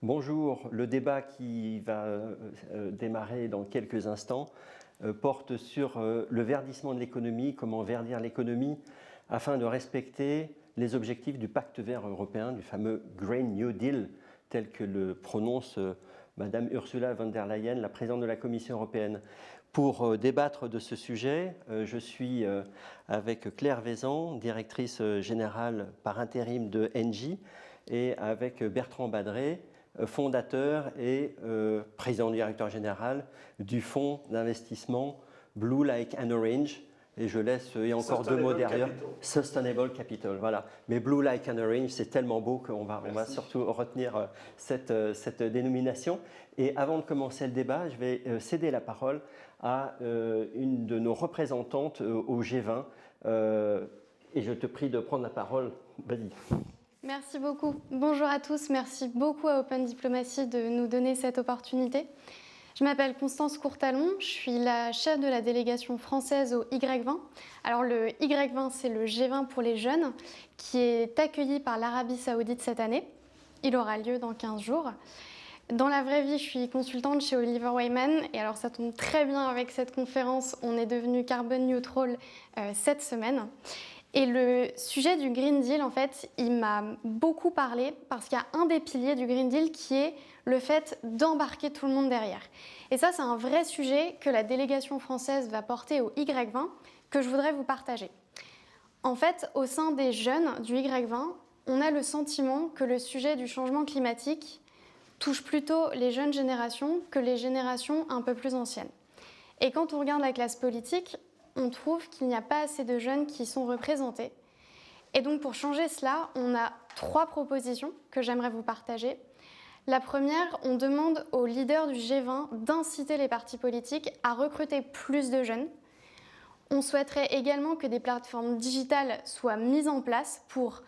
Bonjour, le débat qui va démarrer dans quelques instants porte sur le verdissement de l'économie, comment verdir l'économie afin de respecter les objectifs du pacte vert européen, du fameux Green New Deal, tel que le prononce Madame Ursula von der Leyen, la présidente de la Commission européenne. Pour débattre de ce sujet, je suis avec Claire Vaizan, directrice générale par intérim de Engie, et avec Bertrand Badré, fondateur et président directeur général du fonds d'investissement Blue Like and Orange. Et je laisse, et encore deux mots derrière, Sustainable Capital. Voilà. Mais Blue Like and Orange, c'est tellement beau qu'on va surtout retenir cette dénomination. Et avant de commencer le débat, je vais céder la parole à une de nos représentantes au G20. Et je te prie de prendre la parole. Vas-y. Merci beaucoup. Bonjour à tous. Merci beaucoup à Open Diplomacy de nous donner cette opportunité. Je m'appelle Constance Courtalon. Je suis la chef de la délégation française au Y20. Alors le Y20, c'est le G20 pour les jeunes qui est accueilli par l'Arabie Saoudite cette année. Il aura lieu dans 15 jours. Dans la vraie vie, je suis consultante chez Oliver Wyman. Et alors ça tombe très bien avec cette conférence. On est devenu carbone neutral cette semaine. Et le sujet du Green Deal, en fait, il m'a beaucoup parlé parce qu'il y a un des piliers du Green Deal qui est le fait d'embarquer tout le monde derrière. Et ça, c'est un vrai sujet que la délégation française va porter au Y20 que je voudrais vous partager. En fait, au sein des jeunes du Y20, on a le sentiment que le sujet du changement climatique touche plutôt les jeunes générations que les générations un peu plus anciennes. Et quand on regarde la classe politique, on trouve qu'il n'y a pas assez de jeunes qui sont représentés. Et donc pour changer cela, on a 3 propositions que j'aimerais vous partager. La première, on demande aux leaders du G20 d'inciter les partis politiques à recruter plus de jeunes. On souhaiterait également que des plateformes digitales soient mises en place pour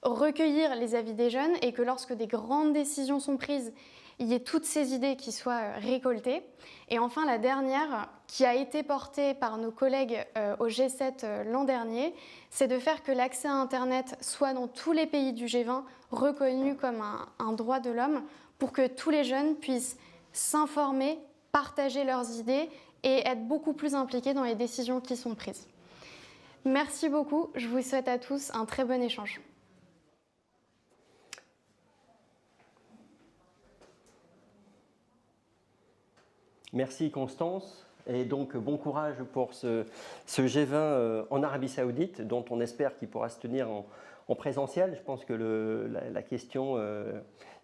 recueillir les avis des jeunes et que lorsque des grandes décisions sont prises, il y ait toutes ces idées qui soient récoltées. Et enfin, la dernière, qui a été portée par nos collègues au G7 l'an dernier, c'est de faire que l'accès à Internet soit dans tous les pays du G20 reconnu comme un droit de l'homme pour que tous les jeunes puissent s'informer, partager leurs idées et être beaucoup plus impliqués dans les décisions qui sont prises. Merci beaucoup. Je vous souhaite à tous un très bon échange. Merci Constance, et donc bon courage pour ce G20 en Arabie Saoudite, dont on espère qu'il pourra se tenir en présentiel. Je pense que la question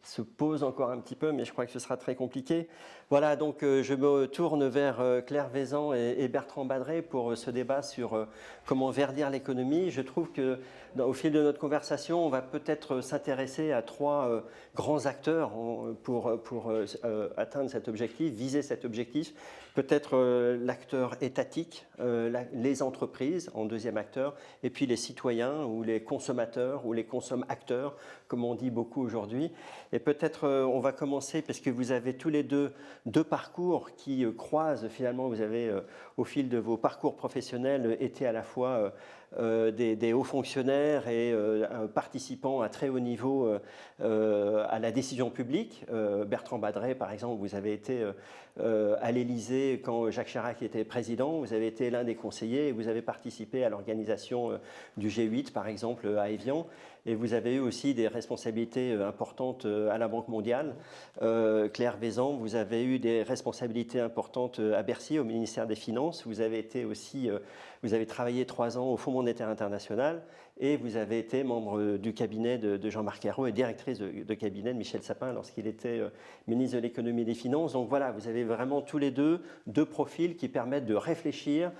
se pose encore un petit peu, mais je crois que ce sera très compliqué. Voilà, donc je me tourne vers Claire Vaizan et Bertrand Badré pour ce débat sur comment verdir l'économie. Je trouve que au fil de notre conversation, on va peut-être s'intéresser à 3 grands acteurs pour atteindre cet objectif, viser cet objectif. Peut-être l'acteur étatique, les entreprises en deuxième acteur, et puis les citoyens ou les consommateurs ou les consomme-acteurs, comme on dit beaucoup aujourd'hui. Et peut-être on va commencer, parce que vous avez tous les deux parcours qui croisent finalement. Vous avez, au fil de vos parcours professionnels, été à la fois des hauts fonctionnaires et participants à très haut niveau à la décision publique. Bertrand Badré, par exemple, vous avez été à l'Élysée quand Jacques Chirac était président. Vous avez été l'un des conseillers et vous avez participé à l'organisation du G8, par exemple, à Évian. Et vous avez eu aussi des responsabilités importantes à la Banque mondiale. Claire Vaizan, vous avez eu des responsabilités importantes à Bercy, au ministère des Finances. Vous avez été aussi, vous avez travaillé 3 ans au Fonds monétaire international et vous avez été membre du cabinet de Jean-Marc Ayrault et directrice de cabinet de Michel Sapin lorsqu'il était ministre de l'économie et des finances. Donc voilà, vous avez vraiment tous les deux profils qui permettent de réfléchir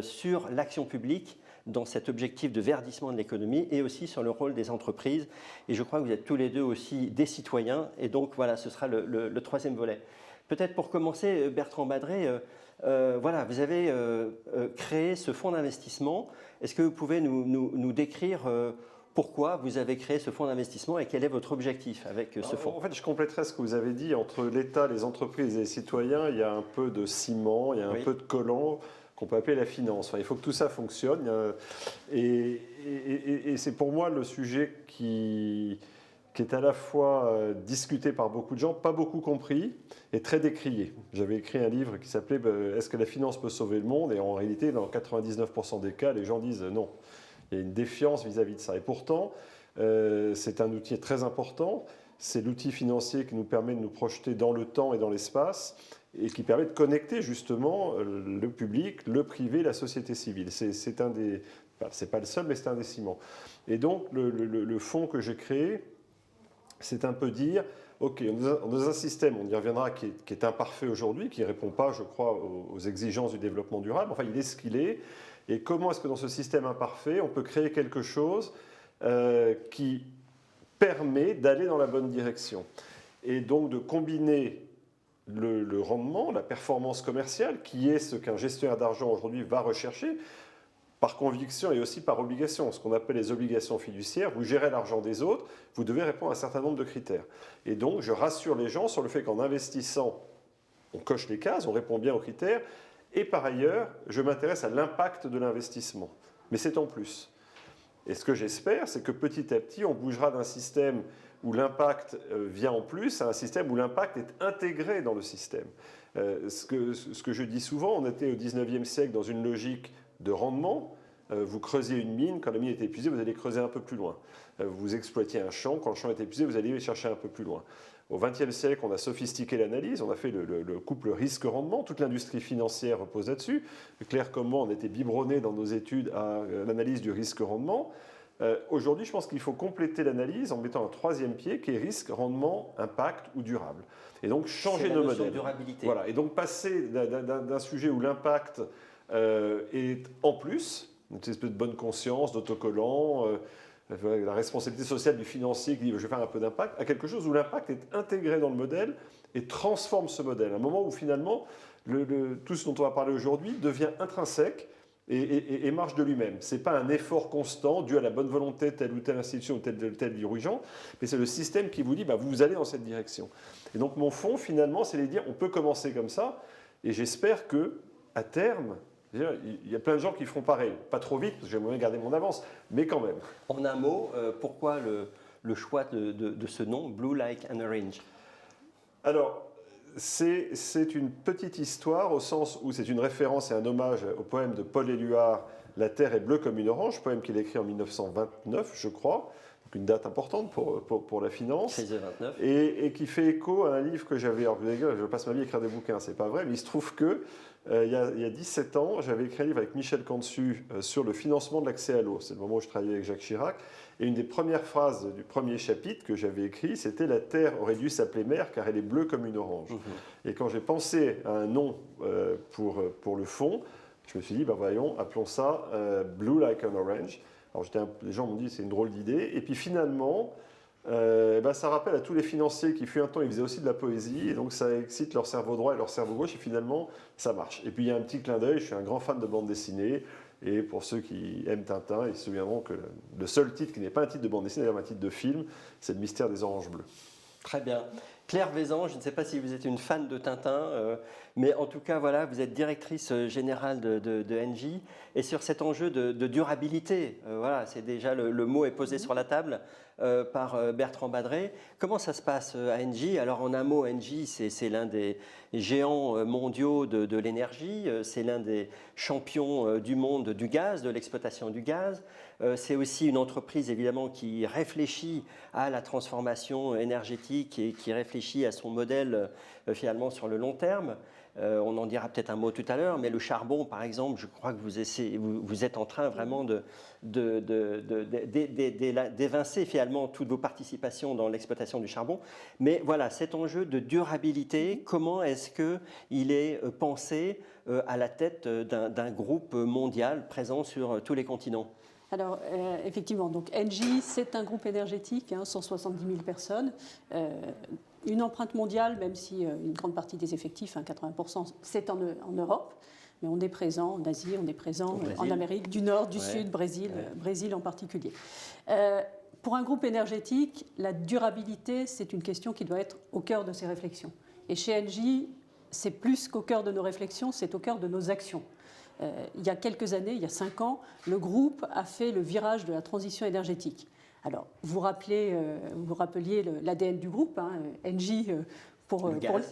sur l'action publique dans cet objectif de verdissement de l'économie et aussi sur le rôle des entreprises. Et je crois que vous êtes tous les deux aussi des citoyens. Et donc voilà, ce sera le 3e volet. Peut-être pour commencer, Bertrand Badré, voilà, vous avez créé ce fonds d'investissement. Est-ce que vous pouvez nous décrire pourquoi vous avez créé ce fonds d'investissement et quel est votre objectif avec ce fonds? En fait, je compléterais ce que vous avez dit. Entre l'État, les entreprises et les citoyens, il y a un peu de ciment, il y a un peu de collant qu'on peut appeler la finance. Enfin, il faut que tout ça fonctionne. Et c'est pour moi le sujet qui qui est à la fois discuté par beaucoup de gens, pas beaucoup compris et très décrié. J'avais écrit un livre qui s'appelait « Est-ce que la finance peut sauver le monde ?» et en réalité, dans 99% des cas, les gens disent non. Il y a une défiance vis-à-vis de ça. Et pourtant, c'est un outil très important. C'est l'outil financier qui nous permet de nous projeter dans le temps et dans l'espace et qui permet de connecter justement le public, le privé, la société civile. C'est un des... c'est pas le seul, mais c'est un des ciments. Et donc, le fonds que j'ai créé, c'est un peu dire, OK, on est dans un système, on y reviendra, qui est imparfait aujourd'hui, qui ne répond pas, je crois, aux exigences du développement durable. Enfin, il est ce qu'il est. Et comment est-ce que dans ce système imparfait, on peut créer quelque chose qui permet d'aller dans la bonne direction? Et donc de combiner le rendement, la performance commerciale, qui est ce qu'un gestionnaire d'argent aujourd'hui va rechercher, par conviction et aussi par obligation, ce qu'on appelle les obligations fiduciaires. Vous gérez l'argent des autres, vous devez répondre à un certain nombre de critères. Et donc, je rassure les gens sur le fait qu'en investissant, on coche les cases, on répond bien aux critères, et par ailleurs, je m'intéresse à l'impact de l'investissement. Mais c'est en plus. Et ce que j'espère, c'est que petit à petit, on bougera d'un système où l'impact vient en plus à un système où l'impact est intégré dans le système. Ce que je dis souvent, on était au 19e siècle dans une logique de rendement. Vous creusiez une mine, quand la mine était épuisée, vous allez creuser un peu plus loin. Vous exploitiez un champ, quand le champ est épuisé, vous allez chercher un peu plus loin. Au XXe siècle, on a sophistiqué l'analyse, on a fait le couple risque-rendement, toute l'industrie financière repose là-dessus. Claire comme moi, on était biberonnés dans nos études à l'analyse du risque-rendement. Aujourd'hui, je pense qu'il faut compléter l'analyse en mettant un troisième pied qui est risque, rendement, impact ou durable. Et donc changer nos modèles. Durabilité. Voilà. Et donc passer d'un sujet où l'impact est en plus, une espèce de bonne conscience, d'autocollant, la responsabilité sociale du financier qui dit je vais faire un peu d'impact, à quelque chose où l'impact est intégré dans le modèle et transforme ce modèle. Un moment où finalement tout ce dont on va parler aujourd'hui devient intrinsèque et marche de lui-même. Ce n'est pas un effort constant dû à la bonne volonté de telle ou telle institution ou tel dirigeant, mais c'est le système qui vous dit vous allez dans cette direction. Et donc mon fond finalement c'est de dire on peut commencer comme ça et j'espère qu'à terme, il y a plein de gens qui feront pareil. Pas trop vite, parce que j'aimerais garder mon avance, mais quand même. En un mot, pourquoi le choix de ce nom, Blue Like an Orange? Alors, c'est une petite histoire au sens où c'est une référence et un hommage au poème de Paul Éluard, La terre est bleue comme une orange, poème qu'il a écrit en 1929, je crois. Donc une date importante pour la finance. 1629. Et qui fait écho à un livre que j'avais... Je passe ma vie à écrire des bouquins, c'est pas vrai, mais il se trouve que il y a 17 ans, j'avais écrit un livre avec Michel Cantu sur le financement de l'accès à l'eau. C'est le moment où je travaillais avec Jacques Chirac. Et une des premières phrases du premier chapitre que j'avais écrit, c'était « La terre aurait dû s'appeler mer car elle est bleue comme une orange ». Et quand j'ai pensé à un nom pour le fond, je me suis dit, voyons, appelons ça « Blue like an orange ». Alors les gens m'ont dit c'est une drôle d'idée. Et puis finalement, ça rappelle à tous les financiers qui fut un temps, ils faisaient aussi de la poésie. Et donc ça excite leur cerveau droit et leur cerveau gauche. Et finalement, ça marche. Et puis il y a un petit clin d'œil, je suis un grand fan de bande dessinée. Et pour ceux qui aiment Tintin, ils se souviendront que le seul titre qui n'est pas un titre de bande dessinée, d'ailleurs un titre de film, c'est Le mystère des oranges bleues. Très bien. Claire Vézan, je ne sais pas si vous êtes une fan de Tintin, mais en tout cas, voilà, vous êtes directrice générale de Engie. Et sur cet enjeu de durabilité, voilà, c'est déjà le mot est posé sur la table par Bertrand Badré. Comment ça se passe à Engie? Alors en un mot, Engie, c'est l'un des géants mondiaux de l'énergie, c'est l'un des champions du monde du gaz, de l'exploitation du gaz. C'est aussi une entreprise évidemment qui réfléchit à la transformation énergétique et qui réfléchit à son modèle finalement sur le long terme. On en dira peut-être un mot tout à l'heure, mais le charbon, par exemple, je crois que vous êtes en train vraiment d'évincer finalement toutes vos participations dans l'exploitation du charbon. Mais voilà, cet enjeu de durabilité, comment est-ce qu'il est pensé à la tête d'un groupe mondial présent sur tous les continents? Alors, effectivement, donc Engie, c'est un groupe énergétique, 170 000 personnes. Une empreinte mondiale, même si une grande partie des effectifs, 80%, c'est en Europe. Mais on est présent en Asie, on est présent en Amérique du Nord, du Sud, Brésil en particulier. Pour un groupe énergétique, la durabilité, c'est une question qui doit être au cœur de ses réflexions. Et chez Engie, c'est plus qu'au cœur de nos réflexions, c'est au cœur de nos actions. Il y a quelques années, il y a 5 ans, le groupe a fait le virage de la transition énergétique Alors, vous rappeliez l'ADN du groupe, hein, Engie.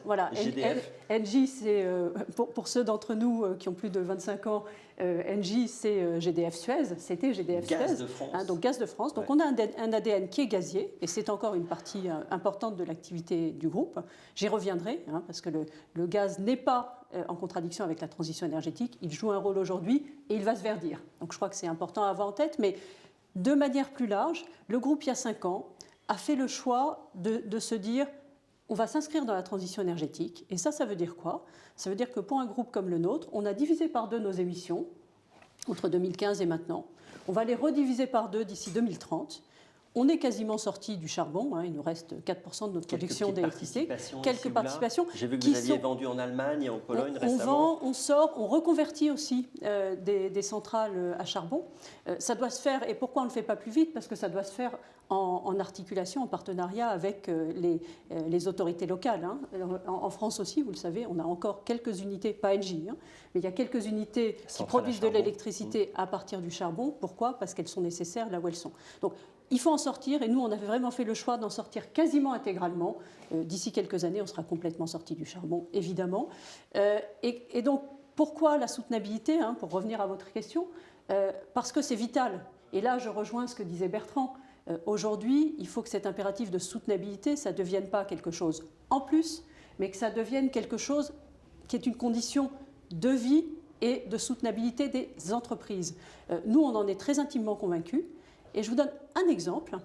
Voilà, GDF. Engie, c'est pour ceux d'entre nous qui ont plus de 25 ans, Engie, c'est GDF Suez, c'était GDF Gaz Suez, de France. Hein, donc gaz de France. Donc on a un ADN qui est gazier, et c'est encore une partie importante de l'activité du groupe. J'y reviendrai, hein, parce que le gaz n'est pas en contradiction avec la transition énergétique. Il joue un rôle aujourd'hui et il va se verdir. Donc je crois que c'est important à avoir en tête, mais de manière plus large, le groupe, il y a 5 ans, a fait le choix de se dire on va s'inscrire dans la transition énergétique. Et ça veut dire quoi? Ça veut dire que pour un groupe comme le nôtre, on a divisé par 2 nos émissions entre 2015 et maintenant. On va les rediviser par 2 d'ici 2030. On est quasiment sorti du charbon, hein, il nous reste 4% de notre production d'électricité. Quelques participations. J'ai vu que vous aviez vendu en Allemagne et en Pologne récemment. On vend, on sort, on reconvertit aussi des centrales à charbon. Ça doit se faire, et pourquoi on ne le fait pas plus vite? Parce que ça doit se faire en articulation, en partenariat avec les autorités locales. Hein. En France aussi, vous le savez, on a encore quelques unités, pas Engie, hein, mais il y a quelques unités qui produisent de l'électricité à partir du charbon. Pourquoi? Parce qu'elles sont nécessaires là où elles sont. Donc, il faut en sortir, et nous, on avait vraiment fait le choix d'en sortir quasiment intégralement. D'ici quelques années, on sera complètement sorti du charbon, évidemment. Et donc, pourquoi la soutenabilité, hein, pour revenir à votre question? Parce que c'est vital. Et là, je rejoins ce que disait Bertrand. Aujourd'hui, il faut que cet impératif de soutenabilité, ça ne devienne pas quelque chose en plus, mais que ça devienne quelque chose qui est une condition de vie et de soutenabilité des entreprises. Nous, on en est très intimement convaincus. Et je vous donne un exemple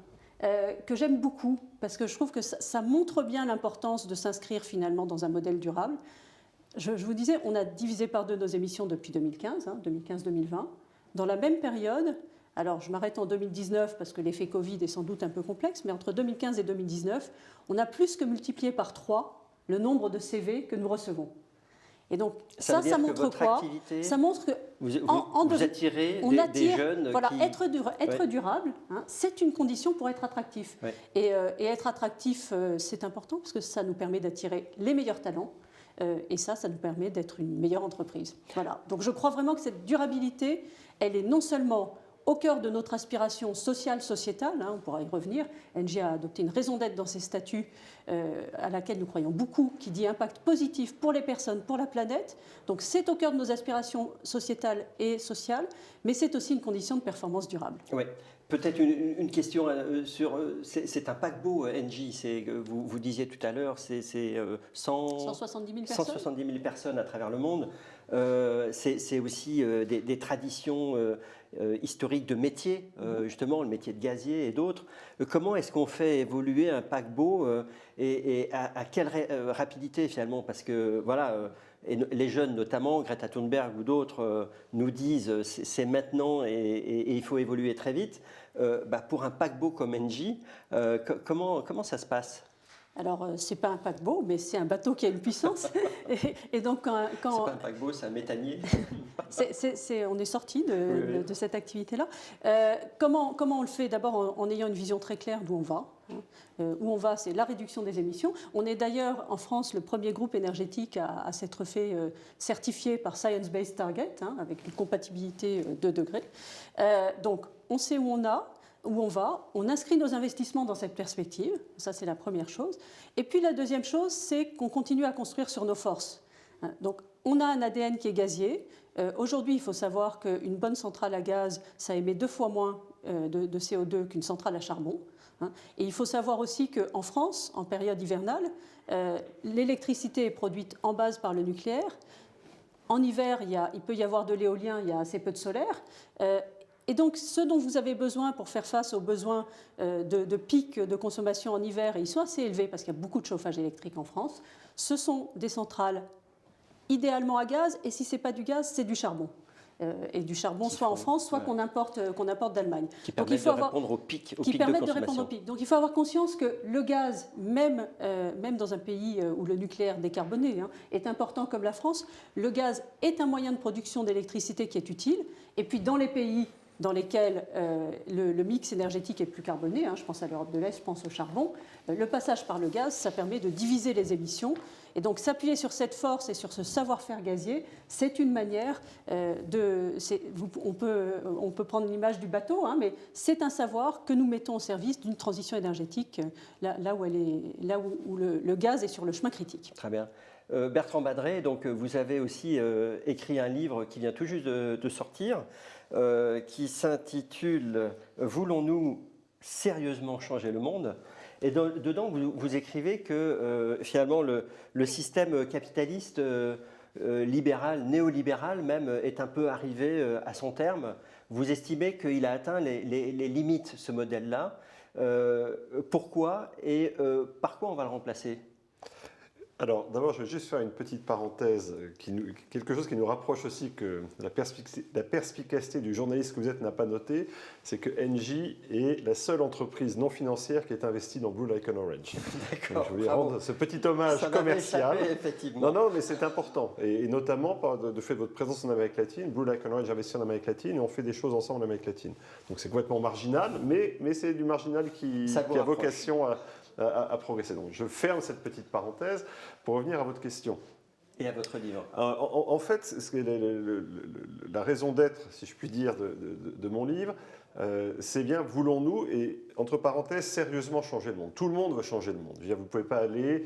que j'aime beaucoup, parce que je trouve que ça montre bien l'importance de s'inscrire finalement dans un modèle durable. Je vous disais, on a divisé par 2 nos émissions depuis 2015, hein, 2015-2020. Dans la même période, alors je m'arrête en 2019 parce que l'effet Covid est sans doute un peu complexe, mais entre 2015 et 2019, on a plus que multiplié par 3 le nombre de CV que nous recevons. Et donc ça montre quoi? Ça montre que vous attirez des jeunes. Voilà, être durable, hein, c'est une condition pour être attractif. Ouais. Et être attractif, c'est important parce que ça nous permet d'attirer les meilleurs talents. Et ça nous permet d'être une meilleure entreprise. Voilà. Donc je crois vraiment que cette durabilité, elle est non seulement au cœur de notre aspiration sociale, sociétale, hein, on pourra y revenir. Engie a adopté une raison d'être dans ses statuts à laquelle nous croyons beaucoup, qui dit impact positif pour les personnes, pour la planète. Donc c'est au cœur de nos aspirations sociétales et sociales, mais c'est aussi une condition de performance durable. Oui. Peut-être une question sur... C'est un paquebot, Engie. Vous disiez tout à l'heure, c'est 170 000 personnes. 170 000 personnes à travers le monde. C'est aussi des traditions historiques de métiers, justement, le métier de gazier et d'autres. Comment est-ce qu'on fait évoluer un paquebot et à quelle rapidité, finalement? Parce que, voilà... Et les jeunes, notamment, Greta Thunberg ou d'autres, nous disent c'est maintenant et il faut évoluer très vite. Pour un paquebot comme Engie, comment ça se passe? Alors, ce n'est pas un paquebot, mais c'est un bateau qui a une puissance. et donc, c'est pas un paquebot, c'est un méthanier. On est sorti de cette activité-là. Comment on le fait? D'abord en ayant une vision très claire d'où on va. Où on va, c'est la réduction des émissions. On est d'ailleurs en France le premier groupe énergétique à s'être fait certifier par Science Based Target, hein, avec une compatibilité 2 degrés. Donc, on sait où on va, on inscrit nos investissements dans cette perspective, ça c'est la première chose. Et puis la deuxième chose, c'est qu'on continue à construire sur nos forces. Donc on a un ADN qui est gazier. Aujourd'hui, il faut savoir qu'une bonne centrale à gaz, ça émet 2 fois moins de CO2 qu'une centrale à charbon. Et il faut savoir aussi qu'en France, en période hivernale, l'électricité est produite en base par le nucléaire. En hiver, il peut y avoir de l'éolien, il y a assez peu de solaire. Et donc, ce dont vous avez besoin pour faire face aux besoins de pics de consommation en hiver, et ils sont assez élevés parce qu'il y a beaucoup de chauffage électrique en France, ce sont des centrales idéalement à gaz, et si ce n'est pas du gaz, c'est du charbon. Et du charbon, soit en France, soit qu'on importe d'Allemagne. Qui permettent de répondre aux pics de consommation. Donc il faut avoir conscience que le gaz, même dans un pays où le nucléaire décarboné est important comme la France, le gaz est un moyen de production d'électricité qui est utile. Et puis dans les pays dans lesquels le mix énergétique est plus carboné, je pense à l'Europe de l'Est, je pense au charbon, le passage par le gaz, ça permet de diviser les émissions Et donc s'appuyer sur cette force et sur ce savoir-faire gazier, c'est une manière on peut prendre l'image du bateau, hein, mais c'est un savoir que nous mettons au service d'une transition énergétique là où le gaz est sur le chemin critique. Très bien. Bertrand Badré, donc, vous avez aussi écrit un livre qui vient tout juste de sortir, qui s'intitule « Voulons-nous sérieusement changer le monde ?» Et dedans, vous écrivez que finalement le système capitaliste libéral, néolibéral même, est un peu arrivé à son terme. Vous estimez qu'il a atteint les limites, ce modèle-là. Pourquoi et par quoi on va le remplacer ? Alors, d'abord, je vais juste faire une petite parenthèse, quelque chose qui nous rapproche aussi que la perspicacité du journaliste que vous êtes n'a pas noté, c'est que Engie est la seule entreprise non financière qui est investie dans Blue Like an Orange. D'accord. Je voulais rendre ce petit hommage commercial. Échappé, effectivement. Non, mais c'est important. Et notamment, de fait de votre présence en Amérique latine, Blue Like an Orange investit en Amérique latine et on fait des choses ensemble en Amérique latine. Donc c'est complètement marginal, mais c'est du marginal qui a vocation à progresser. Donc je ferme cette petite parenthèse pour revenir à votre question. Et à votre livre. En fait, la raison d'être, si je puis dire, de mon livre, c'est bien, voulons-nous, et entre parenthèses, sérieusement changer le monde. Tout le monde veut changer le monde. Je veux dire, vous ne pouvez pas aller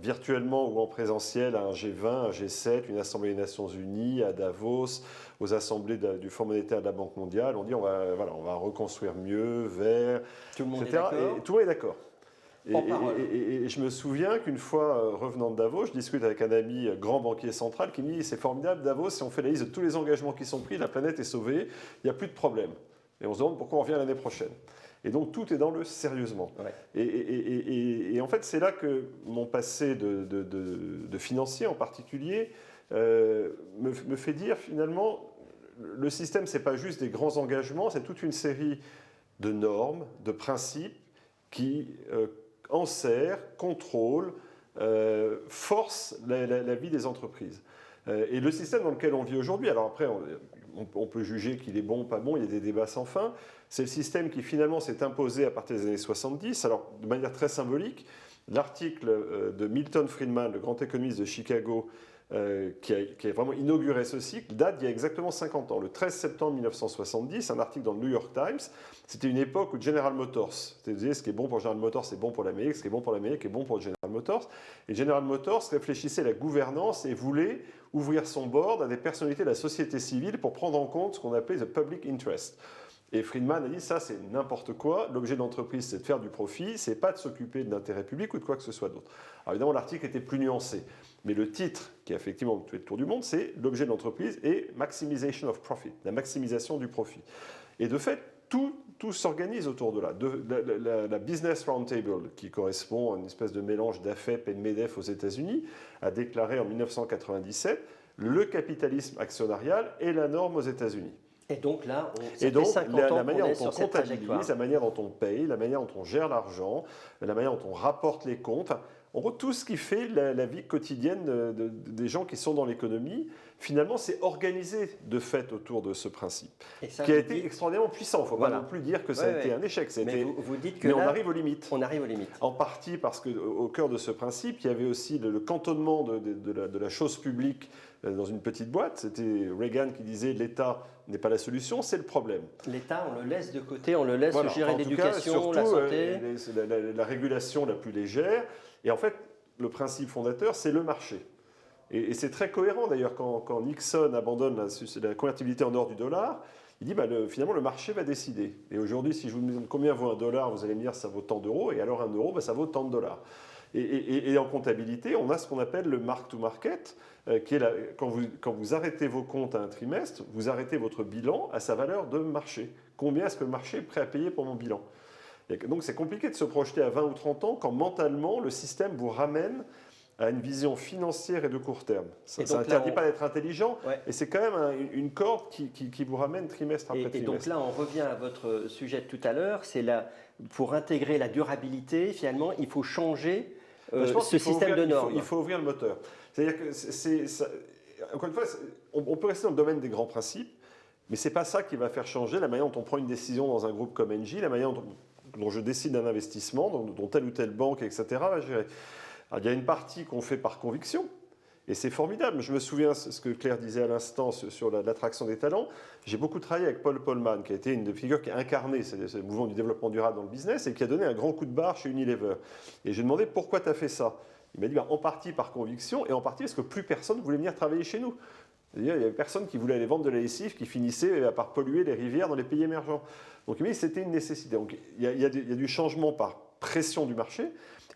virtuellement ou en présentiel à un G20, un G7, une Assemblée des Nations Unies, à Davos, aux assemblées du Fonds monétaire de la Banque mondiale. On dit, on va reconstruire mieux, vert, tout le monde etc. est d'accord. Et tout le monde est d'accord. Et je me souviens qu'une fois, revenant de Davos, je discute avec un ami grand banquier central qui me dit « C'est formidable, Davos, si on fait la liste de tous les engagements qui sont pris, la planète est sauvée, il n'y a plus de problème. » Et on se demande pourquoi on revient l'année prochaine. Et donc tout est dans le sérieusement. Ouais. Et en fait, c'est là que mon passé de financier en particulier me fait dire finalement, le système, ce n'est pas juste des grands engagements, c'est toute une série de normes, de principes qui enserre, contrôle, force la vie des entreprises. Et le système dans lequel on vit aujourd'hui, alors après on peut juger qu'il est bon, pas bon, il y a des débats sans fin, c'est le système qui finalement s'est imposé à partir des années 70, alors de manière très symbolique, l'article de Milton Friedman, le grand économiste de Chicago, qui a vraiment inauguré ce cycle, date d'il y a exactement 50 ans. Le 13 septembre 1970, un article dans le New York Times, c'était une époque où General Motors, c'est-à-dire ce qui est bon pour General Motors, c'est bon pour l'Amérique, ce qui est bon pour l'Amérique est bon pour General Motors. Et General Motors réfléchissait à la gouvernance et voulait ouvrir son board à des personnalités de la société civile pour prendre en compte ce qu'on appelait the public interest. Et Friedman a dit, ça c'est n'importe quoi, l'objet de l'entreprise c'est de faire du profit, c'est pas de s'occuper de l'intérêt public ou de quoi que ce soit d'autre. Alors évidemment l'article était plus nuancé, mais le titre qui a effectivement tué le tour du monde, c'est l'objet de l'entreprise et maximization of profit, la maximisation du profit. Et de fait, tout s'organise autour de là. La Business Roundtable, qui correspond à une espèce de mélange d'AFEP et de MEDEF aux États-Unis, a déclaré en 1997 le capitalisme actionnarial est la norme aux États-Unis. Et donc là, la manière dont on comptabilise, la manière dont on paye, la manière dont on gère l'argent, la manière dont on rapporte les comptes, en gros, tout ce qui fait la vie quotidienne des gens qui sont dans l'économie, finalement, c'est organisé de fait autour de ce principe, qui a été extraordinairement puissant. Il ne faut pas non plus dire que ça a été un échec. Mais vous dites que on arrive aux limites. On arrive aux limites. En partie parce qu'au cœur de ce principe, il y avait aussi le cantonnement de la chose publique dans une petite boîte. C'était Reagan qui disait l'État n'est pas la solution, c'est le problème. L'État, on le laisse de côté, on le laisse gérer l'éducation, la santé. La régulation la plus légère. Et en fait, le principe fondateur, c'est le marché. Et c'est très cohérent d'ailleurs quand Nixon abandonne la convertibilité en or du dollar, il dit finalement le marché va décider. Et aujourd'hui, si je vous demande combien vaut un dollar, vous allez me dire ça vaut tant d'euros, et alors un euro, ça vaut tant de dollars. Et en comptabilité, on a ce qu'on appelle le mark-to-market, qui est quand vous arrêtez vos comptes à un trimestre, vous arrêtez votre bilan à sa valeur de marché. Combien est-ce que le marché est prêt à payer pour mon bilan ? Et donc c'est compliqué de se projeter à 20 ou 30 ans quand mentalement le système vous ramène à une vision financière et de court terme. Ça n'interdit pas d'être intelligent, et c'est quand même une corde qui vous ramène trimestre après trimestre. Et donc là, on revient à votre sujet de tout à l'heure, c'est pour intégrer la durabilité, finalement, il faut changer ce système de normes. Il faut ouvrir le moteur. C'est-à-dire que, encore une fois, on peut rester dans le domaine des grands principes, mais ce n'est pas ça qui va faire changer la manière dont on prend une décision dans un groupe comme Engie, la manière dont je décide d'un investissement, dont telle ou telle banque, etc. va gérer. Alors, il y a une partie qu'on fait par conviction, et c'est formidable. Je me souviens ce que Claire disait à l'instant sur l'attraction des talents. J'ai beaucoup travaillé avec Paul Polman, qui a été une des figures qui a incarné ce mouvement du développement durable dans le business et qui a donné un grand coup de barre chez Unilever. Et je lui ai demandé pourquoi tu as fait ça. Il m'a dit en partie par conviction et en partie parce que plus personne voulait venir travailler chez nous. C'est-à-dire, il n'y avait personne qui voulait aller vendre de la lessive qui finissait par polluer les rivières dans les pays émergents. Donc il m'a dit que c'était une nécessité. Donc il y a du changement par pression du marché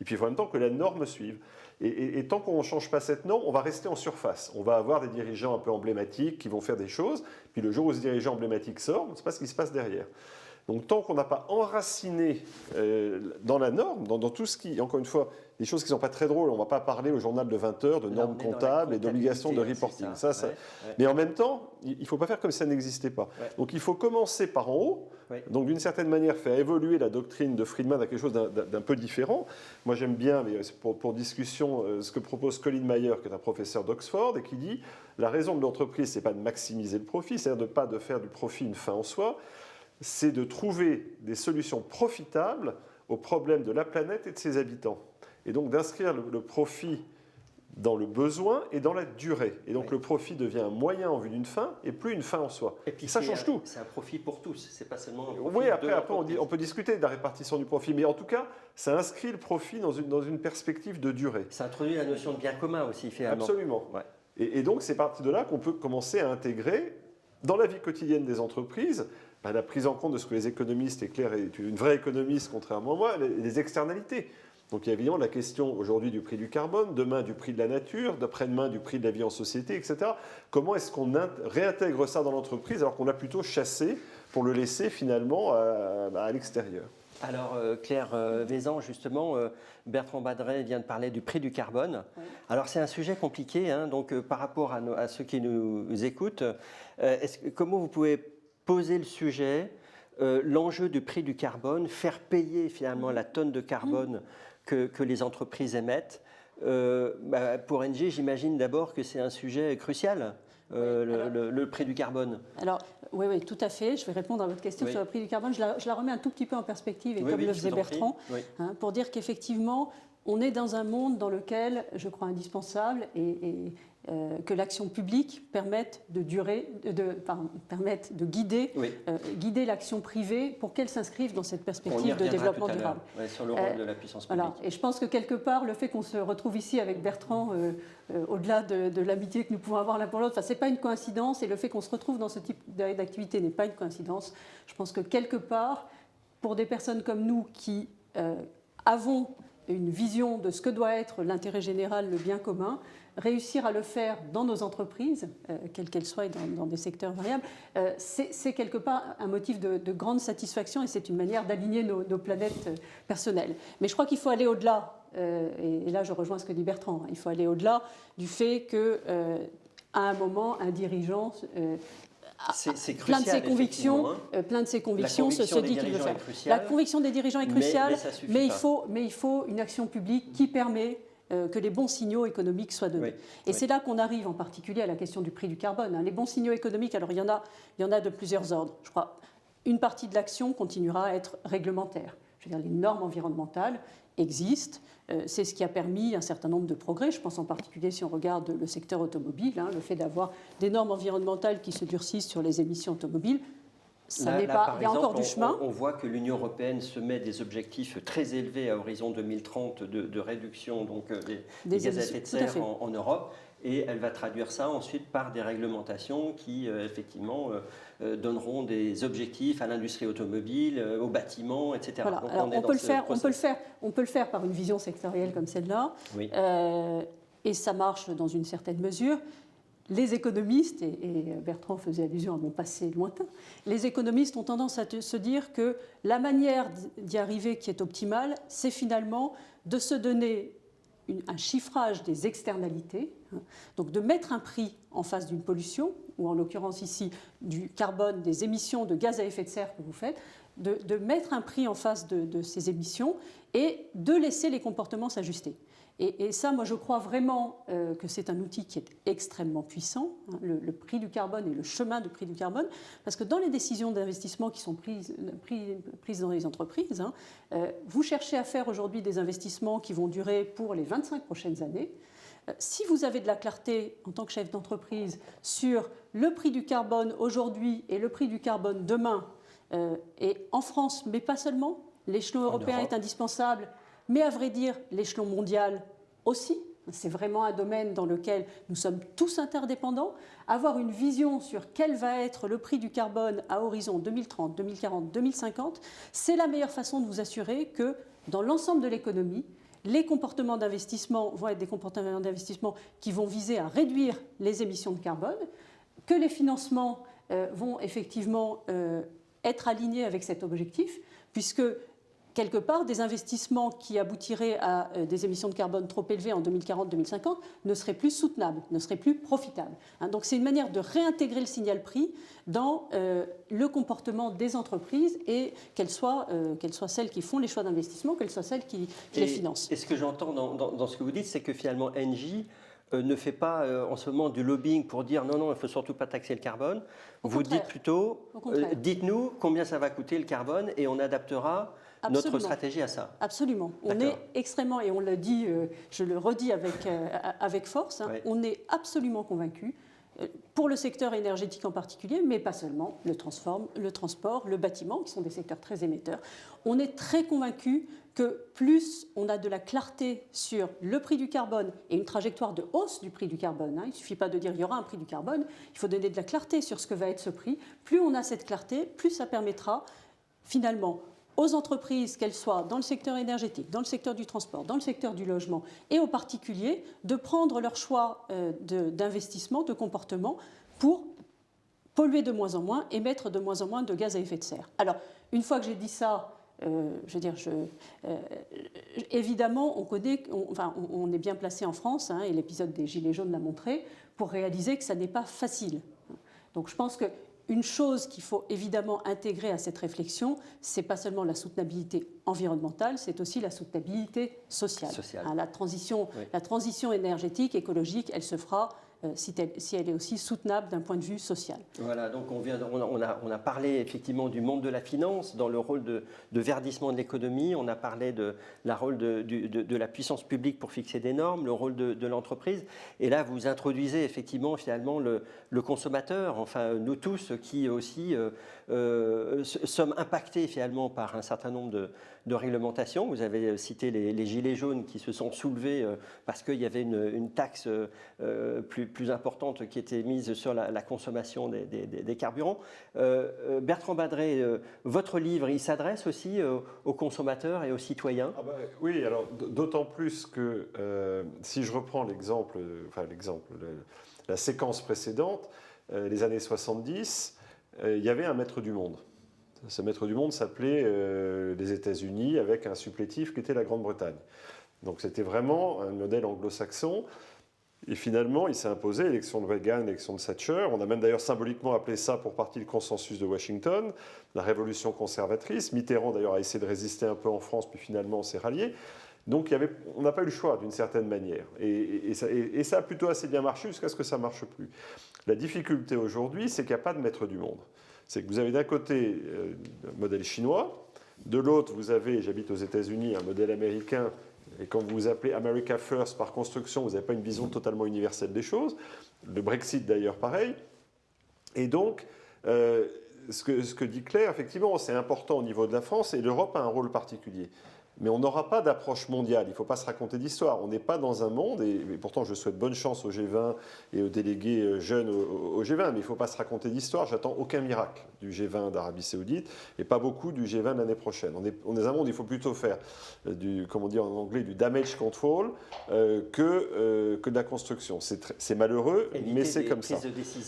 et puis il faut en même temps que la norme suive. Et tant qu'on ne change pas cette norme, on va rester en surface. On va avoir des dirigeants un peu emblématiques qui vont faire des choses, puis le jour où ce dirigeant emblématique sort, on ne sait pas ce qui se passe derrière. Donc tant qu'on n'a pas enraciné dans la norme, dans tout ce qui, encore une fois, des choses qui ne sont pas très drôles, on ne va pas parler au journal de 20 heures de normes comptables et d'obligations de reporting. Ouais. Mais en même temps, il ne faut pas faire comme si ça n'existait pas. Ouais. Donc il faut commencer par en haut. Oui. Donc d'une certaine manière, faire évoluer la doctrine de Friedman à quelque chose d'un peu différent. Moi j'aime bien, mais pour discussion, ce que propose Colin Mayer, qui est un professeur d'Oxford, et qui dit la raison de l'entreprise, ce n'est pas de maximiser le profit, c'est-à-dire de pas de faire du profit une fin en soi, c'est de trouver des solutions profitables aux problèmes de la planète et de ses habitants. Et donc d'inscrire le profit dans le besoin et dans la durée. Et donc le profit devient un moyen en vue d'une fin et plus une fin en soi. Et puis ça change tout. C'est un profit pour tous, c'est pas seulement un profit. Oui, après on peut discuter de la répartition du profit, mais en tout cas, ça inscrit le profit dans une perspective de durée. Ça introduit la notion de bien commun aussi, finalement. Absolument. Ouais. Et donc c'est parti de là qu'on peut commencer à intégrer dans la vie quotidienne des entreprises la prise en compte de ce que les économistes, et Claire est une vraie économiste contrairement à moi, les externalités. Donc il y a évidemment la question aujourd'hui du prix du carbone, demain du prix de la nature, d'après-demain du prix de la vie en société, etc. Comment est-ce qu'on réintègre ça dans l'entreprise alors qu'on l'a plutôt chassé pour le laisser finalement à l'extérieur? Alors Claire Vézan, justement, Bertrand Badret vient de parler du prix du carbone. Oui. Alors c'est un sujet compliqué, hein, donc par rapport à ceux qui nous écoutent, comment vous pouvez poser le sujet, l'enjeu du prix du carbone, faire payer finalement la tonne de carbone que les entreprises émettent. Pour Engie, j'imagine d'abord que c'est un sujet crucial, le prix du carbone. Alors, oui, tout à fait. Je vais répondre à votre question sur le prix du carbone. Je la remets un tout petit peu en perspective, et comme le faisait Bertrand, pour dire qu'effectivement, on est dans un monde dans lequel, je crois, indispensable que l'action publique permette de guider, guider l'action privée pour qu'elle s'inscrive dans cette perspective de développement durable. Sur le rôle de la puissance publique. Voilà. Et je pense que quelque part, le fait qu'on se retrouve ici avec Bertrand, au-delà de l'amitié que nous pouvons avoir l'un pour l'autre, ce n'est pas une coïncidence, et le fait qu'on se retrouve dans ce type d'activité n'est pas une coïncidence. Je pense que quelque part, pour des personnes comme nous qui avons une vision de ce que doit être l'intérêt général, le bien commun, réussir à le faire dans nos entreprises, quelles qu'elles soient, dans des secteurs variables, c'est quelque part un motif de grande satisfaction, et c'est une manière d'aligner nos planètes personnelles. Mais je crois qu'il faut aller au-delà, et là je rejoins ce que dit Bertrand, il faut aller au-delà du fait qu'à un moment, un dirigeant... C'est crucial, plein de ses convictions, se dit qu'il veut faire. La conviction des dirigeants est cruciale, mais il faut une action publique qui permet que les bons signaux économiques soient donnés. Et c'est là qu'on arrive en particulier à la question du prix du carbone. Les bons signaux économiques, alors il y en a de plusieurs ordres. Je crois une partie de l'action continuera à être réglementaire. Je veux dire, les normes environnementales existent. C'est ce qui a permis un certain nombre de progrès. Je pense en particulier, si on regarde le secteur automobile, le fait d'avoir des normes environnementales qui se durcissent sur les émissions automobiles, il y a encore du chemin. On voit que l'Union européenne se met des objectifs très élevés à horizon 2030 de réduction des gaz à effet de serre en Europe. Et elle va traduire ça ensuite par des réglementations qui, effectivement, donneront des objectifs à l'industrie automobile, aux bâtiments, etc. Voilà. Donc, alors, on peut le faire par une vision sectorielle comme celle-là, et ça marche dans une certaine mesure. Les économistes, et Bertrand faisait allusion à mon passé lointain, les économistes ont tendance à se dire que la manière d'y arriver qui est optimale, c'est finalement de se donner un chiffrage des externalités, donc de mettre un prix en face d'une pollution, ou en l'occurrence ici du carbone, des émissions de gaz à effet de serre que vous faites, de mettre un prix en face de ces émissions et de laisser les comportements s'ajuster. Et ça, moi, je crois vraiment que c'est un outil qui est extrêmement puissant, hein, le prix du carbone et le chemin de prix du carbone, parce que dans les décisions d'investissement qui sont prises dans les entreprises, hein, vous cherchez à faire aujourd'hui des investissements qui vont durer pour les 25 prochaines années. Si vous avez de la clarté en tant que chef d'entreprise sur le prix du carbone aujourd'hui et le prix du carbone demain, et en France, mais pas seulement, l'échelon européen est indispensable, mais à vrai dire, l'échelon mondial aussi. C'est vraiment un domaine dans lequel nous sommes tous interdépendants. Avoir une vision sur quel va être le prix du carbone à horizon 2030, 2040, 2050, c'est la meilleure façon de vous assurer que dans l'ensemble de l'économie, les comportements d'investissement vont être des comportements d'investissement qui vont viser à réduire les émissions de carbone, que les financements vont effectivement être alignés avec cet objectif, puisque quelque part, des investissements qui aboutiraient à des émissions de carbone trop élevées en 2040-2050 ne seraient plus soutenables, ne seraient plus profitables. Hein, donc c'est une manière de réintégrer le signal prix dans le comportement des entreprises, et qu'elles soient celles qui font les choix d'investissement, qu'elles soient celles qui les financent. Et ce que j'entends dans ce que vous dites, c'est que finalement Engie ne fait pas en ce moment du lobbying pour dire non, il ne faut surtout pas taxer le carbone. Vous dites plutôt, dites-nous combien ça va coûter le carbone et on adaptera notre stratégie à ça. Absolument. On est extrêmement, et on l'a dit, je le redis avec force, hein, ouais. On est absolument convaincus, pour le secteur énergétique en particulier, mais pas seulement, le transport, le bâtiment, qui sont des secteurs très émetteurs. On est très convaincus que plus on a de la clarté sur le prix du carbone et une trajectoire de hausse du prix du carbone, hein, il ne suffit pas de dire il y aura un prix du carbone, il faut donner de la clarté sur ce que va être ce prix. Plus on a cette clarté, plus ça permettra finalement aux entreprises, qu'elles soient dans le secteur énergétique, dans le secteur du transport, dans le secteur du logement, et aux particuliers, de prendre leur choix d'investissement, de comportement, pour polluer de moins en moins, émettre de moins en moins de gaz à effet de serre. Alors, une fois que j'ai dit ça, évidemment, on est bien placé en France, hein, et l'épisode des Gilets jaunes l'a montré, pour réaliser que ça n'est pas facile. Donc je pense qu'une chose qu'il faut évidemment intégrer à cette réflexion, c'est pas seulement la soutenabilité environnementale, c'est aussi la soutenabilité sociale. Hein, la transition énergétique, écologique, elle se fera si elle est aussi soutenable d'un point de vue social. Voilà, donc on a parlé effectivement du monde de la finance, dans le rôle de verdissement de l'économie, on a parlé de la rôle de la puissance publique pour fixer des normes, le rôle de l'entreprise, et là vous introduisez effectivement finalement le consommateur, enfin nous tous qui aussi sommes impactés finalement par un certain nombre de réglementations. Vous avez cité les gilets jaunes qui se sont soulevés parce qu'il y avait une taxe plus importante qui était mise sur la consommation des carburants. Bertrand Badré, votre livre, il s'adresse aussi aux consommateurs et aux citoyens. Oui, alors d'autant plus que si je reprends la séquence précédente, les années 70, il y avait un maître du monde. Ce maître du monde s'appelait les États-Unis, avec un supplétif qui était la Grande-Bretagne. Donc c'était vraiment un modèle anglo-saxon. Et finalement, il s'est imposé, élection de Reagan, élection de Thatcher. On a même d'ailleurs symboliquement appelé ça pour partie le consensus de Washington, la révolution conservatrice. Mitterrand d'ailleurs a essayé de résister un peu en France, puis finalement on s'est rallié. Donc on n'a pas eu le choix d'une certaine manière. Et ça a plutôt assez bien marché jusqu'à ce que ça ne marche plus. La difficulté aujourd'hui, c'est qu'il n'y a pas de maître du monde. C'est que vous avez d'un côté un modèle chinois, de l'autre vous avez, j'habite aux États-Unis, un modèle américain. Et quand vous vous appelez America First par construction, vous n'avez pas une vision totalement universelle des choses. Le Brexit d'ailleurs pareil. Et donc, ce que dit Claire, effectivement, c'est important au niveau de la France, et l'Europe a un rôle particulier. Mais on n'aura pas d'approche mondiale, il ne faut pas se raconter d'histoire. On n'est pas dans un monde, et pourtant je souhaite bonne chance au G20 et aux délégués jeunes au G20, mais il ne faut pas se raconter d'histoire. J'attends aucun miracle du G20 d'Arabie Saoudite et pas beaucoup du G20 de l'année prochaine. On est dans un monde où il faut plutôt faire comme on dit en anglais, du damage control que de la construction. C'est malheureux, mais c'est comme ça.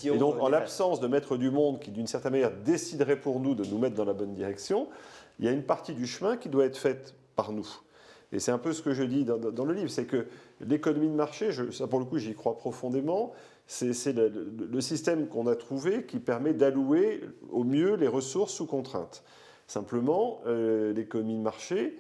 Et donc en l'absence de maître du monde qui d'une certaine manière déciderait pour nous de nous mettre dans la bonne direction, il y a une partie du chemin qui doit être faite par nous. Et c'est un peu ce que je dis dans le livre, c'est que l'économie de marché, ça pour le coup j'y crois profondément, c'est le système qu'on a trouvé qui permet d'allouer au mieux les ressources sous contrainte. Simplement, l'économie de marché,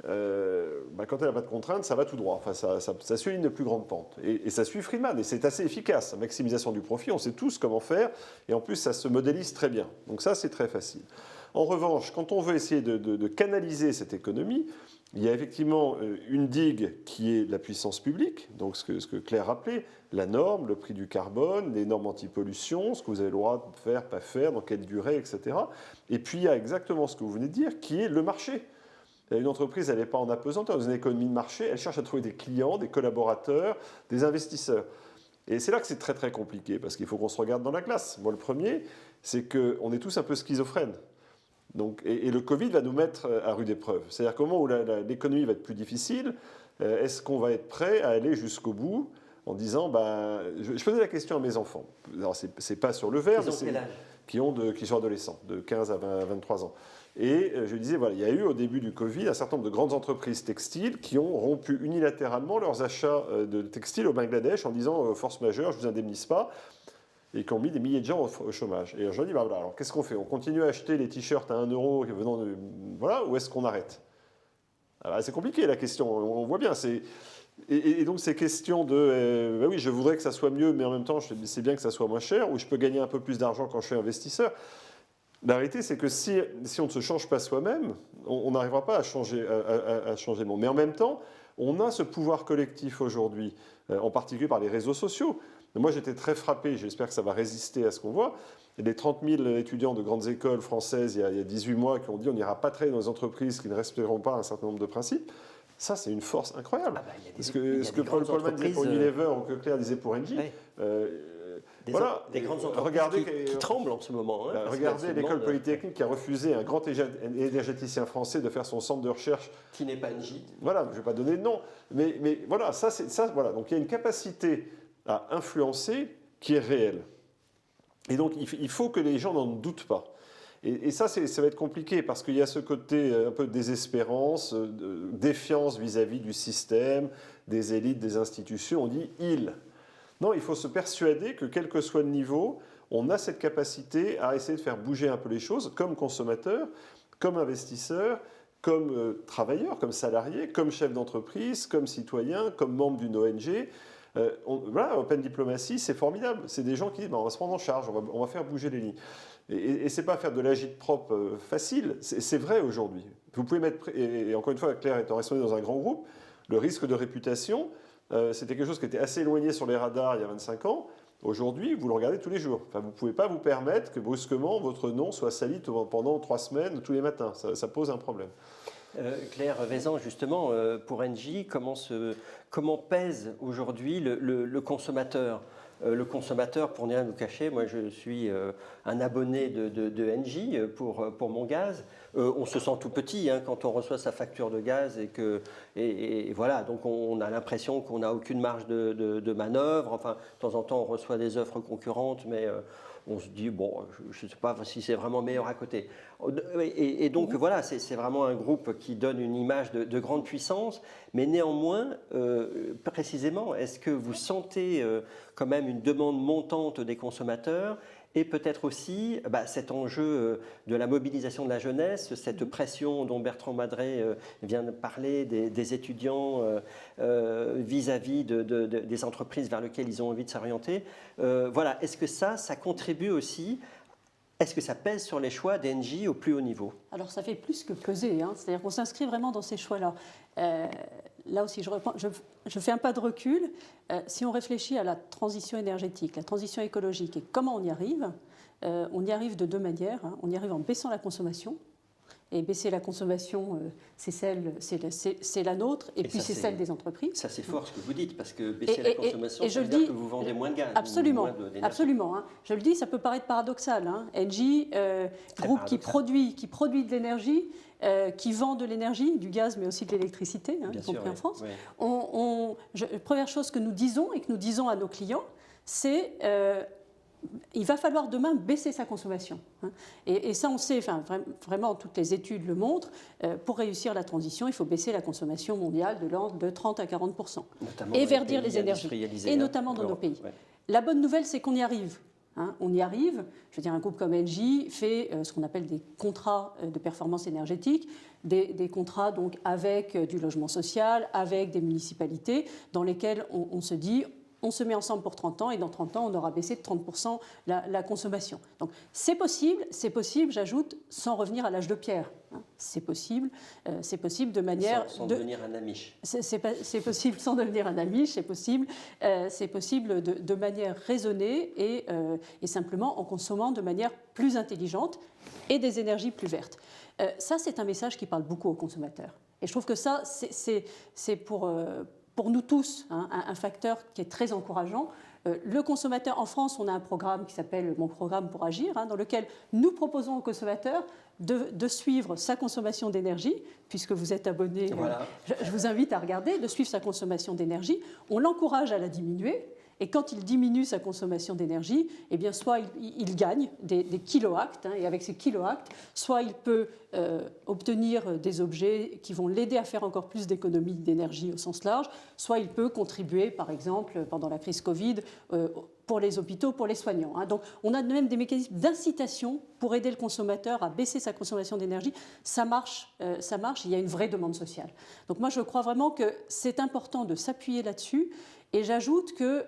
quand elle n'a pas de contrainte, ça va tout droit. Enfin, ça suit une plus grande pente. Et ça suit Friedman, et c'est assez efficace. La maximisation du profit, on sait tous comment faire, et en plus, ça se modélise très bien. Donc ça, c'est très facile. En revanche, quand on veut essayer de canaliser cette économie, il y a effectivement une digue qui est la puissance publique, donc ce que Claire rappelait, la norme, le prix du carbone, les normes anti-pollution, ce que vous avez le droit de faire, pas faire, dans quelle durée, etc. Et puis il y a exactement ce que vous venez de dire, qui est le marché. Une entreprise, elle n'est pas en apesanteur. Dans une économie de marché, elle cherche à trouver des clients, des collaborateurs, des investisseurs. Et c'est là que c'est très très compliqué, parce qu'il faut qu'on se regarde dans la glace. Moi, le premier, c'est qu'on est tous un peu schizophrènes. Donc, et le Covid va nous mettre à rude épreuve. C'est-à-dire qu'au moment où l'économie va être plus difficile, est-ce qu'on va être prêt à aller jusqu'au bout en disant, je posais la question à mes enfants. Alors, c'est pas sur le verre, Ils ont quel âge ? qui sont adolescents, de 15 à 23 ans. Et je disais, voilà, il y a eu au début du Covid un certain nombre de grandes entreprises textiles qui ont rompu unilatéralement leurs achats de textiles au Bangladesh en disant, force majeure, je ne vous indemnise pas, et qui ont mis des milliers de gens au chômage. Et je dis, voilà, alors qu'est-ce qu'on fait ? On continue à acheter les t-shirts à 1 euro venant de... Voilà, ou est-ce qu'on arrête ? Alors, c'est compliqué la question, on voit bien. Et donc ces questions de, oui, je voudrais que ça soit mieux, mais en même temps, c'est bien que ça soit moins cher, ou je peux gagner un peu plus d'argent quand je suis investisseur. La réalité, c'est que si on ne se change pas soi-même, on n'arrivera pas à changer le monde. Mais en même temps, on a ce pouvoir collectif aujourd'hui, en particulier par les réseaux sociaux. Moi, j'étais très frappé, j'espère que ça va résister à ce qu'on voit. Il y a des 30 000 étudiants de grandes écoles françaises il y a 18 mois qui ont dit on n'ira pas travailler dans les entreprises qui ne respecteront pas un certain nombre de principes. Ça, c'est une force incroyable. Ce que Paul Polman disait pour Unilever ou que Claire disait pour Engie. Des grandes entreprises qui tremblent en ce moment. Regardez l'école polytechnique qui a refusé à un grand énergéticien français de faire son centre de recherche. Qui n'est pas Engie. Voilà, je ne vais pas donner de nom. Mais voilà, voilà. Donc il y a une capacité à influencer qui est réelle. Et donc il faut que les gens n'en doutent pas. Et ça va être compliqué parce qu'il y a ce côté un peu de désespérance, de défiance vis-à-vis du système, des élites, des institutions. On dit « il ». Non, il faut se persuader que quel que soit le niveau, on a cette capacité à essayer de faire bouger un peu les choses comme consommateur, comme investisseur, comme travailleur, comme salarié, comme chef d'entreprise, comme citoyen, comme membre d'une ONG. Voilà, Open Diplomacy, c'est formidable. C'est des gens qui disent on va se prendre en charge, on va faire bouger les lignes. Et ce n'est pas faire de l'agite-propre facile, c'est vrai aujourd'hui. Vous pouvez mettre, et encore une fois, Claire étant responsable dans un grand groupe, le risque de réputation, c'était quelque chose qui était assez éloigné sur les radars il y a 25 ans. Aujourd'hui, vous le regardez tous les jours. Enfin, vous ne pouvez pas vous permettre que brusquement votre nom soit sali pendant 3 semaines, tous les matins. Ça pose un problème. Claire Vaison, justement, pour Engie, comment pèse aujourd'hui le consommateur ? Le consommateur, pour ne rien nous cacher, moi je suis un abonné de Engie pour mon gaz. On se sent tout petit quand on reçoit sa facture de gaz et voilà, donc on a l'impression qu'on n'a aucune marge de manœuvre. Enfin, de temps en temps on reçoit des offres concurrentes, mais on se dit, bon, je ne sais pas si c'est vraiment meilleur à côté. Et donc voilà, c'est vraiment un groupe qui donne une image de grande puissance, mais néanmoins, précisément, est-ce que vous sentez quand même une demande montante des consommateurs et peut-être aussi cet enjeu de la mobilisation de la jeunesse, cette pression dont Bertrand Madret vient de parler des étudiants vis-à-vis des entreprises vers lesquelles ils ont envie de s'orienter. Voilà, est-ce que ça contribue aussi? Est-ce que ça pèse sur les choix d'Engie au plus haut niveau? Alors ça fait plus que peser, c'est-à-dire qu'on s'inscrit vraiment dans ces choix-là. Là aussi, je fais un pas de recul. Si on réfléchit à la transition énergétique, la transition écologique et comment on y arrive de 2 manières. On y arrive en baissant la consommation. Et baisser la consommation, c'est la nôtre, et puis c'est celle des entreprises. Ça, c'est fort ce que vous dites, parce que baisser la consommation, ça veut dire que vous vendez moins de gaz. Absolument, moins d'énergie. absolument. Je le dis, ça peut paraître paradoxal. Engie, groupe qui produit de l'énergie, qui vend de l'énergie, du gaz, mais aussi de l'électricité, y compris en France. Oui. Première chose que nous disons, et que nous disons à nos clients, c'est... il va falloir demain baisser sa consommation. Et ça, on sait, vraiment, toutes les études le montrent, pour réussir la transition, il faut baisser la consommation mondiale de l'ordre de 30 à 40%. Notamment et verdir les énergies, et notamment dans nos pays. Ouais. La bonne nouvelle, c'est qu'on y arrive. hein, on y arrive. Je veux dire, un groupe comme Engie fait ce qu'on appelle des contrats de performance énergétique, des contrats donc avec du logement social, avec des municipalités, dans lesquels on se dit, on se met ensemble pour 30 ans et dans 30 ans, on aura baissé de 30% la consommation. Donc c'est possible, j'ajoute, sans revenir à l'âge de pierre. Hein. C'est possible de manière... Sans devenir un Amish. C'est possible sans devenir un Amish, c'est possible de manière raisonnée et simplement en consommant de manière plus intelligente et des énergies plus vertes. Ça, c'est un message qui parle beaucoup aux consommateurs. Et je trouve que ça, c'est pour nous tous, hein, un facteur qui est très encourageant. Le consommateur, en France, on a un programme qui s'appelle Mon programme pour agir, hein, dans lequel nous proposons aux consommateurs de suivre sa consommation d'énergie, puisque vous êtes abonné, voilà. Je vous invite à regarder, de suivre sa consommation d'énergie. On l'encourage à la diminuer. Et quand il diminue sa consommation d'énergie, eh bien, soit il gagne des kiloactes, hein, et avec ces kiloactes, soit il peut obtenir des objets qui vont l'aider à faire encore plus d'économies d'énergie au sens large, soit il peut contribuer, par exemple, pendant la crise Covid, pour les hôpitaux, pour les soignants. Hein. Donc, on a même des mécanismes d'incitation pour aider le consommateur à baisser sa consommation d'énergie. Ça marche, il y a une vraie demande sociale. Donc, moi, je crois vraiment que c'est important de s'appuyer là-dessus. Et j'ajoute que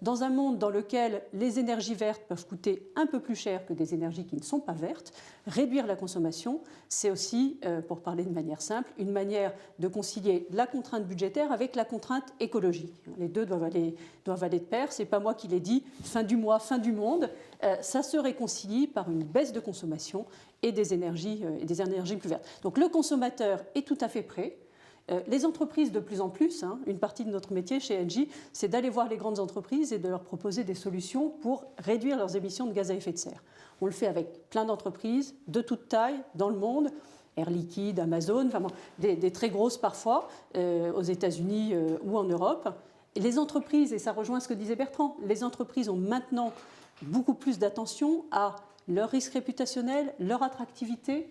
dans un monde dans lequel les énergies vertes peuvent coûter un peu plus cher que des énergies qui ne sont pas vertes, réduire la consommation, c'est aussi, pour parler de manière simple, une manière de concilier la contrainte budgétaire avec la contrainte écologique. Les deux doivent aller de pair. Ce n'est pas moi qui l'ai dit, fin du mois, fin du monde. Ça se réconcilie par une baisse de consommation et des énergies plus vertes. Donc le consommateur est tout à fait prêt. Les entreprises, de plus en plus, hein, une partie de notre métier chez Engie, c'est d'aller voir les grandes entreprises et de leur proposer des solutions pour réduire leurs émissions de gaz à effet de serre. On le fait avec plein d'entreprises de toute taille dans le monde, Air Liquide, Amazon, enfin, des très grosses parfois, aux États-Unis ou en Europe. Et les entreprises, et ça rejoint ce que disait Bertrand, les entreprises ont maintenant beaucoup plus d'attention à leur risque réputationnel, leur attractivité,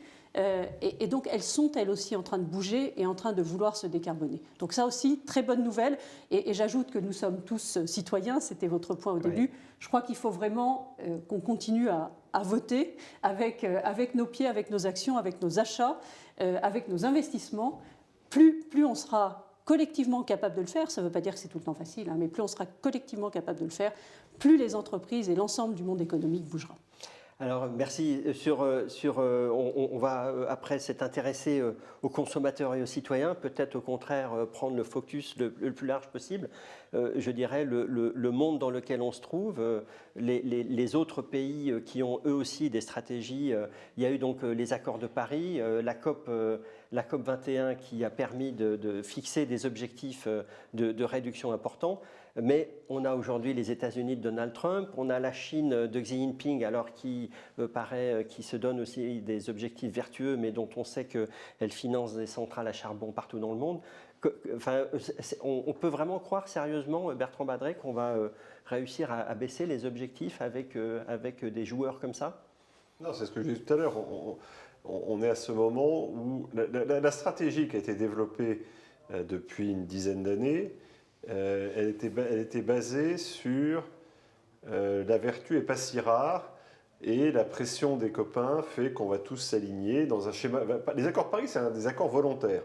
et donc elles sont elles aussi en train de bouger et en train de vouloir se décarboner. Donc ça aussi, très bonne nouvelle, et j'ajoute que nous sommes tous citoyens, c'était votre point au début. Oui. Je crois qu'il faut vraiment qu'on continue à voter avec nos pieds, avec nos actions, avec nos achats, avec nos investissements. Plus on sera collectivement capable de le faire, ça ne veut pas dire que c'est tout le temps facile, hein, mais plus on sera collectivement capable de le faire, plus les entreprises et l'ensemble du monde économique bougera. Alors merci. On va après s'être intéressé aux consommateurs et aux citoyens, peut-être au contraire prendre le focus le plus large possible. Je dirais le monde dans lequel on se trouve, les autres pays qui ont eux aussi des stratégies. Il y a eu donc les accords de Paris, la COP 21 qui a permis de fixer des objectifs de réduction importants. Mais on a aujourd'hui les États-Unis de Donald Trump, on a la Chine de Xi Jinping, alors qui qui se donne aussi des objectifs vertueux, mais dont on sait qu'elle finance des centrales à charbon partout dans le monde. On peut vraiment croire sérieusement, Bertrand Badret, qu'on va réussir à baisser les objectifs avec des joueurs comme ça? Non, c'est ce que j'ai dit tout à l'heure. On est à ce moment où la stratégie qui a été développée depuis une dizaine d'années, elle était basée sur la vertu n'est pas si rare et la pression des copains fait qu'on va tous s'aligner dans un schéma. Les accords de Paris, c'est des accords volontaires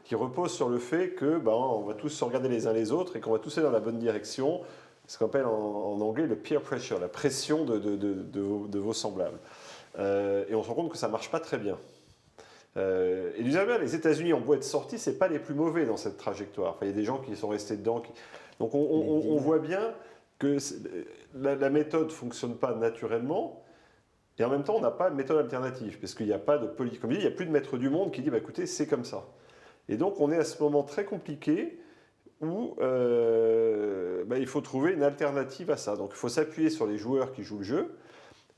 qui reposent sur le fait que on va tous se regarder les uns les autres et qu'on va tous aller dans la bonne direction, ce qu'on appelle en anglais le peer pressure, la pression de vos semblables. Et on se rend compte que ça ne marche pas très bien. Et du bien, les États-Unis ont beau être sortis, ce n'est pas les plus mauvais dans cette trajectoire. Enfin, il y a des gens qui sont restés dedans. Donc on voit bien que la méthode ne fonctionne pas naturellement. Et en même temps, on n'a pas de méthode alternative, parce qu'il n'y a pas de politique. Comme je dis, il n'y a plus de maître du monde qui dit écoutez, c'est comme ça. Et donc, on est à ce moment très compliqué où il faut trouver une alternative à ça. Donc, il faut s'appuyer sur les joueurs qui jouent le jeu.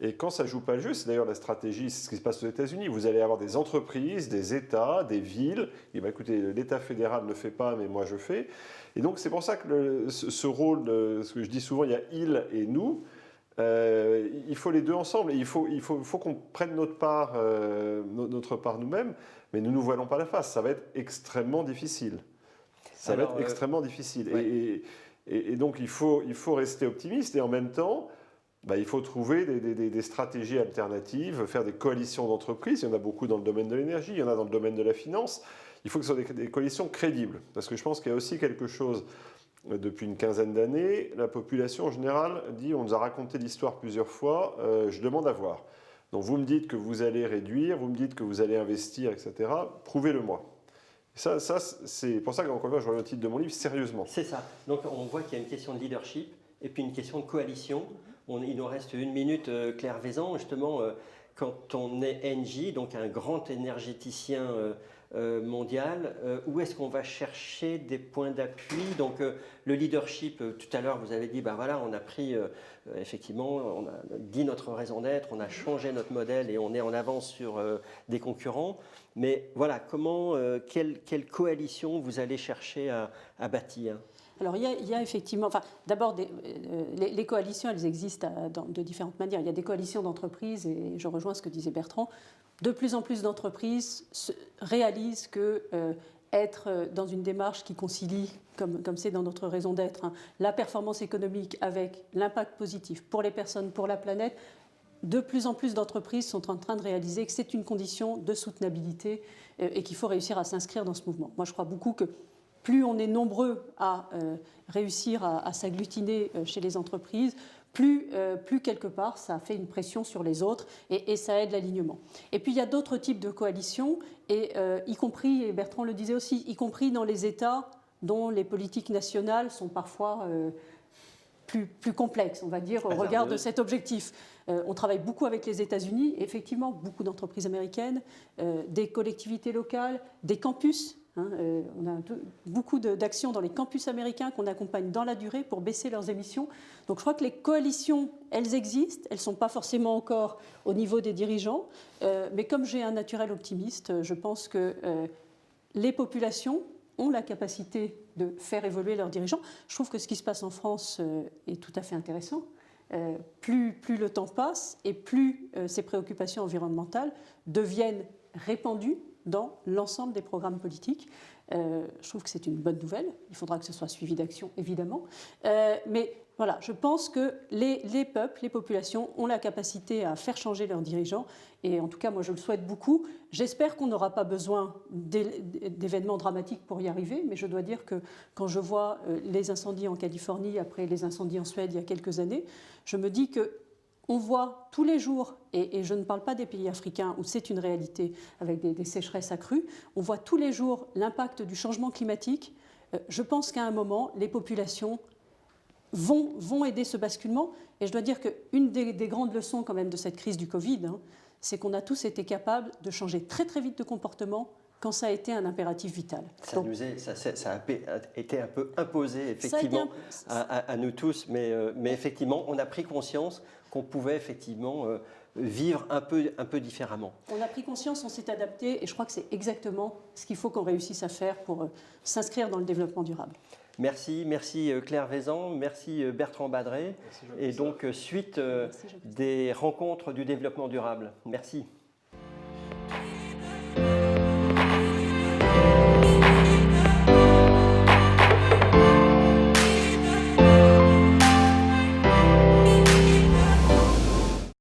Et quand ça ne joue pas le jeu, c'est d'ailleurs la stratégie, c'est ce qui se passe aux États-Unis. Vous allez avoir des entreprises, des États, des villes. Et écoutez, l'État fédéral ne le fait pas, mais moi je fais. Et donc, c'est pour ça que ce rôle, ce que je dis souvent, il y a il et nous. Il faut les deux ensemble et il faut qu'on prenne notre part nous-mêmes, mais nous ne nous voilons pas la face. Ça va être extrêmement difficile. Ça va être extrêmement difficile. Ouais. Et donc il faut rester optimiste et en même temps, il faut trouver des stratégies alternatives, faire des coalitions d'entreprises. Il y en a beaucoup dans le domaine de l'énergie, il y en a dans le domaine de la finance. Il faut que ce soit des coalitions crédibles. Parce que je pense qu'il y a aussi quelque chose, depuis une quinzaine d'années, la population en général dit, on nous a raconté l'histoire plusieurs fois, je demande à voir. Donc vous me dites que vous allez réduire, vous me dites que vous allez investir, etc. Prouvez-le-moi. Ça c'est pour ça qu'encore une fois, je reviens au titre de mon livre, sérieusement. C'est ça. Donc on voit qu'il y a une question de leadership et puis une question de coalition. Il nous reste une minute, Claire Vaison. Justement, quand on est Engie, donc un grand énergéticien mondial, où est-ce qu'on va chercher des points d'appui? Donc le leadership, tout à l'heure vous avez dit, voilà, on a pris, effectivement, on a dit notre raison d'être, on a changé notre modèle et on est en avance sur des concurrents. Mais voilà, quelle coalition vous allez chercher à bâtir? Alors, il y a effectivement, d'abord, les coalitions, elles existent de différentes manières. Il y a des coalitions d'entreprises, et je rejoins ce que disait Bertrand. De plus en plus d'entreprises réalisent que être dans une démarche qui concilie, comme c'est dans notre raison d'être, la performance économique avec l'impact positif pour les personnes, pour la planète, de plus en plus d'entreprises sont en train de réaliser que c'est une condition de soutenabilité et qu'il faut réussir à s'inscrire dans ce mouvement. Moi, je crois beaucoup que plus on est nombreux à réussir à s'agglutiner chez les entreprises, plus quelque part ça fait une pression sur les autres et ça aide l'alignement. Et puis il y a d'autres types de coalitions, et y compris, et Bertrand le disait aussi, y compris dans les États dont les politiques nationales sont parfois plus complexes, on va dire, au regard de cet objectif. On travaille beaucoup avec les États-Unis, effectivement, beaucoup d'entreprises américaines, des collectivités locales, des campus. On a beaucoup d'actions dans les campus américains qu'on accompagne dans la durée pour baisser leurs émissions. Donc je crois que les coalitions, elles existent, elles ne sont pas forcément encore au niveau des dirigeants, mais comme j'ai un naturel optimiste, je pense que les populations ont la capacité de faire évoluer leurs dirigeants. Je trouve que ce qui se passe en France est tout à fait intéressant. Plus le temps passe et plus ces préoccupations environnementales deviennent répandues dans l'ensemble des programmes politiques. Je trouve que c'est une bonne nouvelle. Il faudra que ce soit suivi d'action, évidemment. Mais voilà, je pense que les peuples, les populations ont la capacité à faire changer leurs dirigeants. Et en tout cas, moi, je le souhaite beaucoup. J'espère qu'on n'aura pas besoin d'événements dramatiques pour y arriver. Mais je dois dire que quand je vois les incendies en Californie, après les incendies en Suède il y a quelques années, je me dis que on voit tous les jours, et je ne parle pas des pays africains où c'est une réalité avec des sécheresses accrues, on voit tous les jours l'impact du changement climatique. Je pense qu'à un moment, les populations vont aider ce basculement. Et je dois dire qu'une des grandes leçons quand même de cette crise du Covid, c'est qu'on a tous été capables de changer très très vite de comportement quand ça a été un impératif vital. Ça a été un peu imposé effectivement à nous tous, mais effectivement on a pris conscience qu'on pouvait effectivement vivre un peu différemment. On a pris conscience, on s'est adapté, et je crois que c'est exactement ce qu'il faut qu'on réussisse à faire pour s'inscrire dans le développement durable. Merci Claire Vaison, merci Bertrand Badré, et donc suite des rencontres du développement durable. Merci.